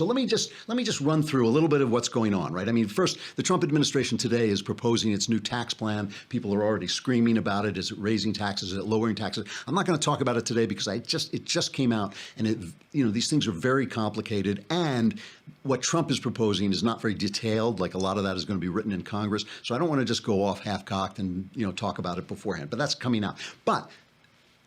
So let me just run through a little bit of what's going on, right? I mean, first, the Trump administration today is proposing its new tax plan. People are already screaming about it. Is it raising taxes? Is it lowering taxes? I'm not going to talk about it today because it just came out, and these things are very complicated. And what Trump is proposing is not very detailed. Like, a lot of that is going to be written in Congress. So I don't want to just go off half-cocked and talk about it beforehand. But that's coming out. But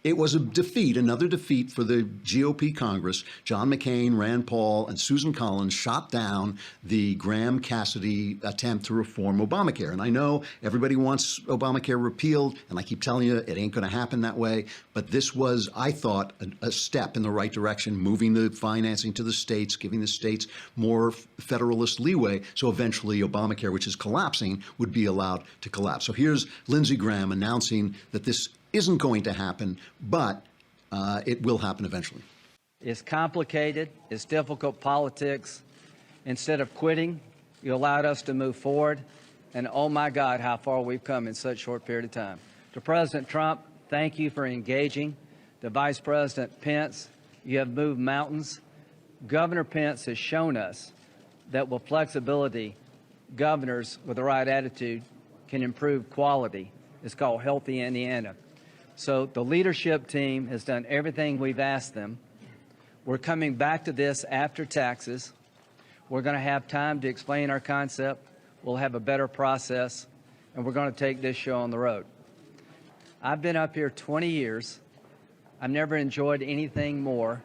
it was a defeat, another defeat for the GOP Congress. John McCain, Rand Paul, and Susan Collins shot down the Graham-Cassidy attempt to reform Obamacare. And I know everybody wants Obamacare repealed, and I keep telling you it ain't going to happen that way. But this was, I thought, a step in the right direction, moving the financing to the states, giving the states more federalist leeway, so eventually Obamacare, which is collapsing, would be allowed to collapse. So here's Lindsey Graham announcing that this isn't going to happen, but it will happen eventually. It's complicated. It's difficult politics. Instead of quitting, you allowed us to move forward. And oh my God, how far we've come in such a short period of time. To President Trump, thank you for engaging. To Vice President Pence, you have moved mountains. Governor Pence has shown us that with flexibility, governors with the right attitude can improve quality. It's called Healthy Indiana. So the leadership team has done everything we've asked them. We're coming back to this after taxes. We're going to have time to explain our concept. We'll have a better process, and we're going to take this show on the road. I've been up here 20 years. I've never enjoyed anything more.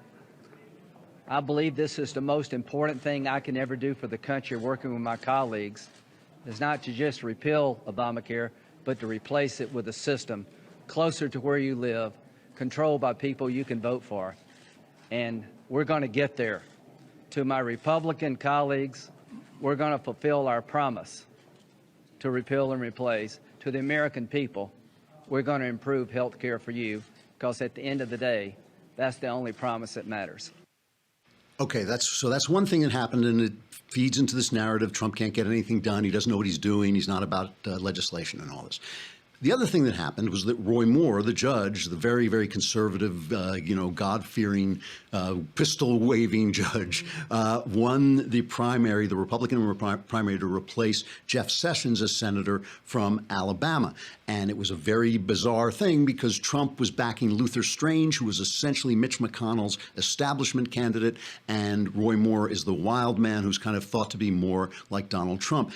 I believe this is the most important thing I can ever do for the country, working with my colleagues, is not to just repeal Obamacare, but to replace it with a system closer to where you live, controlled by people you can vote for. And we're going to get there. To my Republican colleagues, we're going to fulfill our promise to repeal and replace. To the American people, we're going to improve health care for you, because at the end of the day, that's the only promise that matters. Okay, that's one thing that happened, and it feeds into this narrative. Trump can't get anything done. He doesn't know what he's doing. He's not about legislation and all this. The other thing that happened was that Roy Moore, the judge, the very, very conservative, God-fearing, pistol-waving judge, won the primary, the Republican primary, to replace Jeff Sessions as senator from Alabama. And it was a very bizarre thing because Trump was backing Luther Strange, who was essentially Mitch McConnell's establishment candidate, and Roy Moore is the wild man who's kind of thought to be more like Donald Trump.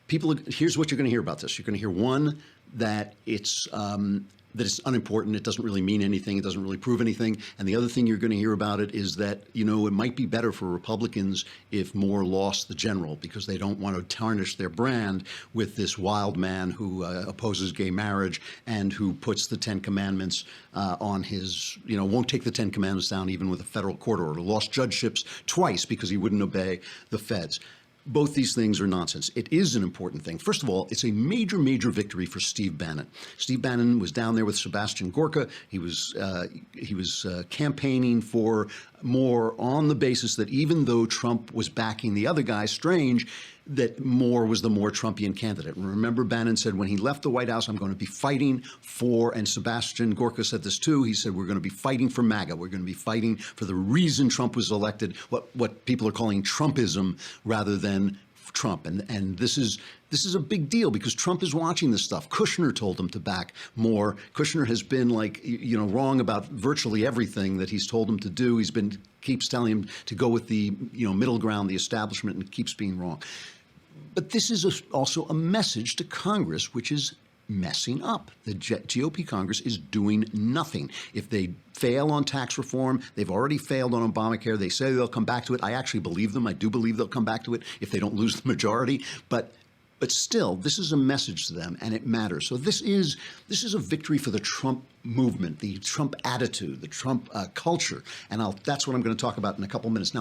Here's what you're going to hear about this. You're going to hear, one, that it's unimportant. It doesn't really mean anything. It doesn't really prove anything. And the other thing you're going to hear about it is that, it might be better for Republicans if Moore lost the general, because they don't want to tarnish their brand with this wild man who opposes gay marriage and who puts the Ten Commandments on his, won't take the Ten Commandments down even with a federal court order. Lost judgeships twice because he wouldn't obey the feds. Both these things are nonsense. It is an important thing. First of all, it's a major, major victory for Steve Bannon. Steve Bannon was down there with Sebastian Gorka. He was campaigning for Moore on the basis that even though Trump was backing the other guy, Strange, that Moore was the more Trumpian candidate. And remember, Bannon said when he left the White House, I'm going to be fighting for, and Sebastian Gorka said this too, he said, we're going to be fighting for MAGA. We're going to be fighting for the reason Trump was elected, what people are calling Trumpism rather than Trump. And this is a big deal because Trump is watching this stuff. Kushner told him to back Moore. Kushner has been wrong about virtually everything that he's told him to do. Keeps telling him to go with the middle ground, the establishment, and keeps being wrong. But this is also a message to Congress, which is messing up. The GOP Congress is doing nothing. If they fail on tax reform, they've already failed on Obamacare. They say they'll come back to it. I actually believe them. I do believe they'll come back to it if they don't lose the majority. But still, this is a message to them, and it matters. So this is a victory for the Trump movement, the Trump attitude, the Trump culture. And that's what I'm going to talk about in a couple minutes. Now,